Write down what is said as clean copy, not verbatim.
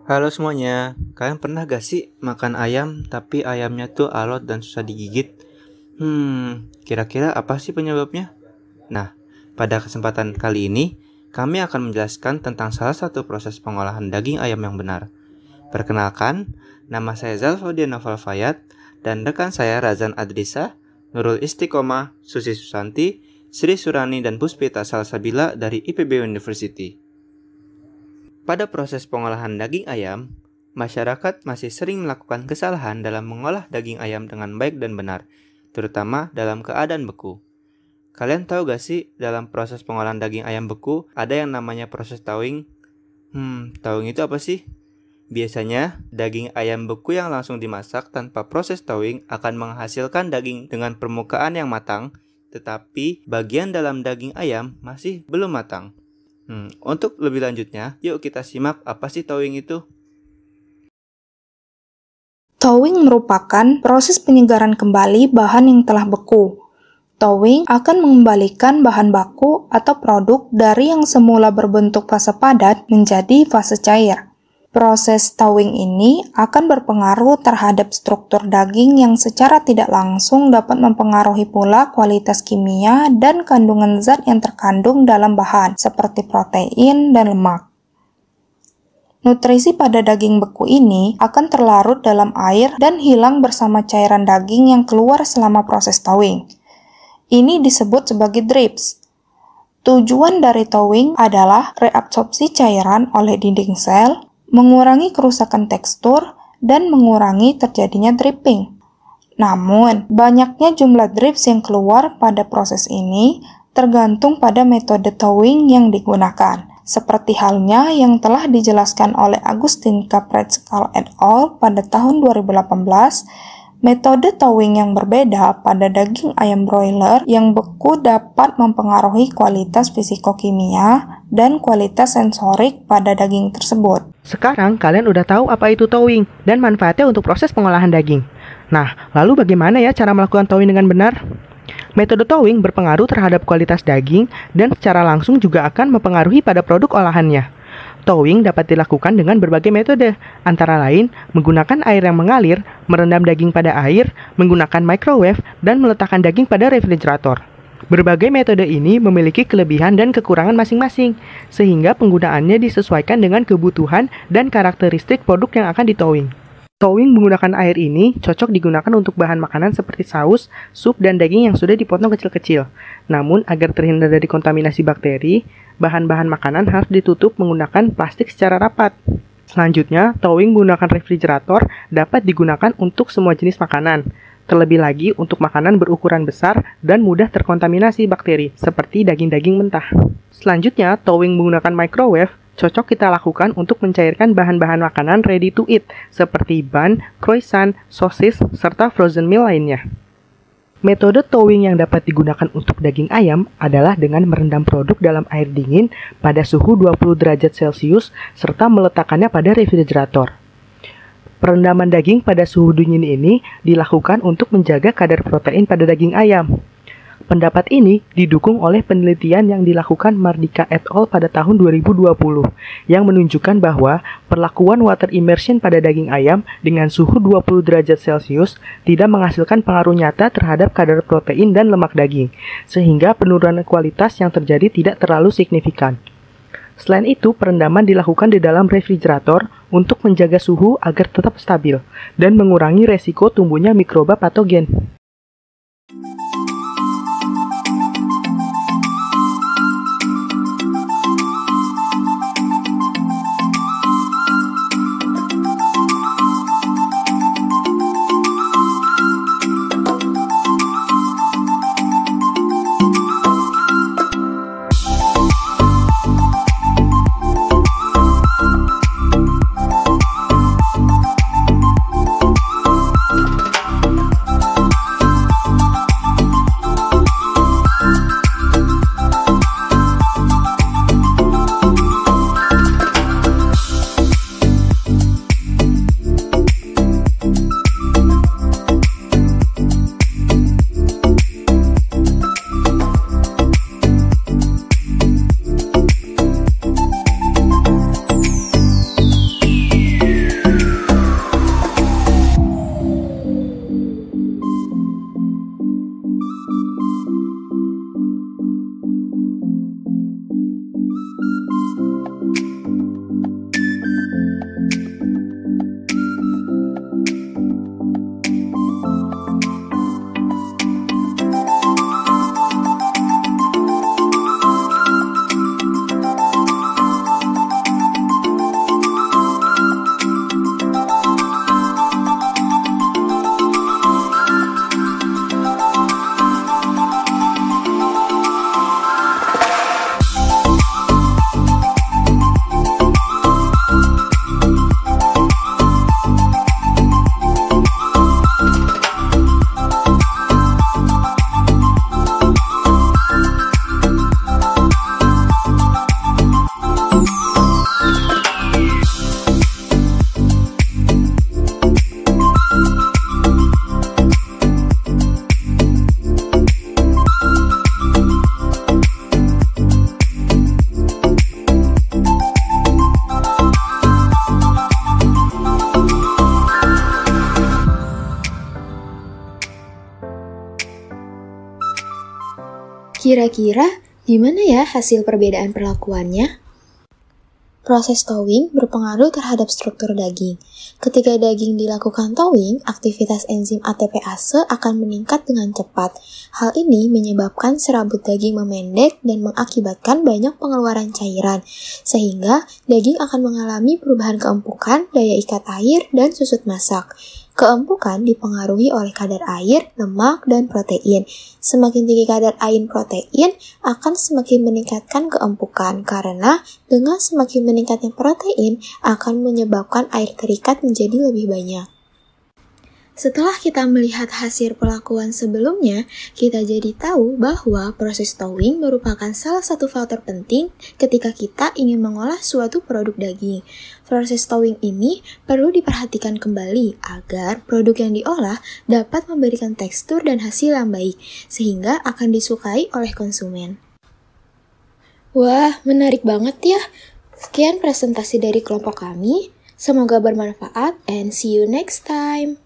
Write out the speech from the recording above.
Halo semuanya, kalian pernah gak sih makan ayam tapi ayamnya tuh alot dan susah digigit? Kira-kira apa sih penyebabnya? Nah, pada kesempatan kali ini, kami akan menjelaskan tentang salah satu proses pengolahan daging ayam yang benar. Perkenalkan, nama saya Zalfaudia Noval Fayat, dan rekan saya Razan Adrisa, Nurul Istiqomah, Susi Susanti, Sri Surani dan Puspita Salsabila dari IPB University. Pada proses pengolahan daging ayam, masyarakat masih sering melakukan kesalahan dalam mengolah daging ayam dengan baik dan benar, terutama dalam keadaan beku. Kalian tahu gak sih, dalam proses pengolahan daging ayam beku, ada yang namanya proses thawing? Thawing itu apa sih? Biasanya, daging ayam beku yang langsung dimasak tanpa proses thawing akan menghasilkan daging dengan permukaan yang matang, tetapi bagian dalam daging ayam masih belum matang. Untuk lebih lanjutnya, yuk kita simak apa sih thawing itu. Thawing merupakan proses penyegaran kembali bahan yang telah beku. Thawing akan mengembalikan bahan baku atau produk dari yang semula berbentuk fase padat menjadi fase cair. Proses thawing ini akan berpengaruh terhadap struktur daging yang secara tidak langsung dapat mempengaruhi pula kualitas kimia dan kandungan zat yang terkandung dalam bahan, seperti protein dan lemak. Nutrisi pada daging beku ini akan terlarut dalam air dan hilang bersama cairan daging yang keluar selama proses thawing. Ini disebut sebagai drips. Tujuan dari thawing adalah reabsorpsi cairan oleh dinding sel, mengurangi kerusakan tekstur, dan mengurangi terjadinya dripping. Namun, banyaknya jumlah drips yang keluar pada proses ini tergantung pada metode thawing yang digunakan. Seperti halnya yang telah dijelaskan oleh Agustin Caprezcal et al. Pada tahun 2018, metode thawing yang berbeda pada daging ayam broiler yang beku dapat mempengaruhi kualitas fisikokimia dan kualitas sensorik pada daging tersebut. Sekarang kalian udah tahu apa itu thawing dan manfaatnya untuk proses pengolahan daging. Nah, lalu bagaimana ya cara melakukan thawing dengan benar? Metode thawing berpengaruh terhadap kualitas daging dan secara langsung juga akan mempengaruhi pada produk olahannya. Thawing dapat dilakukan dengan berbagai metode, antara lain menggunakan air yang mengalir, merendam daging pada air, menggunakan microwave, dan meletakkan daging pada refrigerator. Berbagai metode ini memiliki kelebihan dan kekurangan masing-masing, sehingga penggunaannya disesuaikan dengan kebutuhan dan karakteristik produk yang akan di-thawing. Thawing menggunakan air ini cocok digunakan untuk bahan makanan seperti saus, sup, dan daging yang sudah dipotong kecil-kecil. Namun, agar terhindar dari kontaminasi bakteri, bahan-bahan makanan harus ditutup menggunakan plastik secara rapat. Selanjutnya, thawing menggunakan refrigerator dapat digunakan untuk semua jenis makanan. Terlebih lagi untuk makanan berukuran besar dan mudah terkontaminasi bakteri, seperti daging-daging mentah. Selanjutnya, thawing menggunakan microwave cocok kita lakukan untuk mencairkan bahan-bahan makanan ready to eat, seperti bun, croissant, sosis, serta frozen meal lainnya. Metode thawing yang dapat digunakan untuk daging ayam adalah dengan merendam produk dalam air dingin pada suhu 20 derajat Celcius serta meletakkannya pada refrigerator. Perendaman daging pada suhu dingin ini dilakukan untuk menjaga kadar protein pada daging ayam. Pendapat ini didukung oleh penelitian yang dilakukan Mardika et al. Pada tahun 2020 yang menunjukkan bahwa perlakuan water immersion pada daging ayam dengan suhu 20 derajat Celcius tidak menghasilkan pengaruh nyata terhadap kadar protein dan lemak daging, sehingga penurunan kualitas yang terjadi tidak terlalu signifikan. Selain itu, perendaman dilakukan di dalam refrigerator untuk menjaga suhu agar tetap stabil dan mengurangi resiko tumbuhnya mikroba patogen. Kira-kira gimana ya hasil perbedaan perlakuannya? Proses thawing berpengaruh terhadap struktur daging. Ketika daging dilakukan thawing, aktivitas enzim ATPase akan meningkat dengan cepat. Hal ini menyebabkan serabut daging memendek dan mengakibatkan banyak pengeluaran cairan, sehingga daging akan mengalami perubahan keempukan, daya ikat air, dan susut masak. Keempukan dipengaruhi oleh kadar air, lemak, dan protein. Semakin tinggi kadar air protein akan semakin meningkatkan keempukan, karena dengan semakin meningkatnya protein akan menyebabkan air terikat menjadi lebih banyak. Setelah kita melihat hasil perlakuan sebelumnya, kita jadi tahu bahwa proses thawing merupakan salah satu faktor penting ketika kita ingin mengolah suatu produk daging. Proses thawing ini perlu diperhatikan kembali agar produk yang diolah dapat memberikan tekstur dan hasil yang baik, sehingga akan disukai oleh konsumen. Wah, menarik banget ya! Sekian presentasi dari kelompok kami. Semoga bermanfaat and see you next time!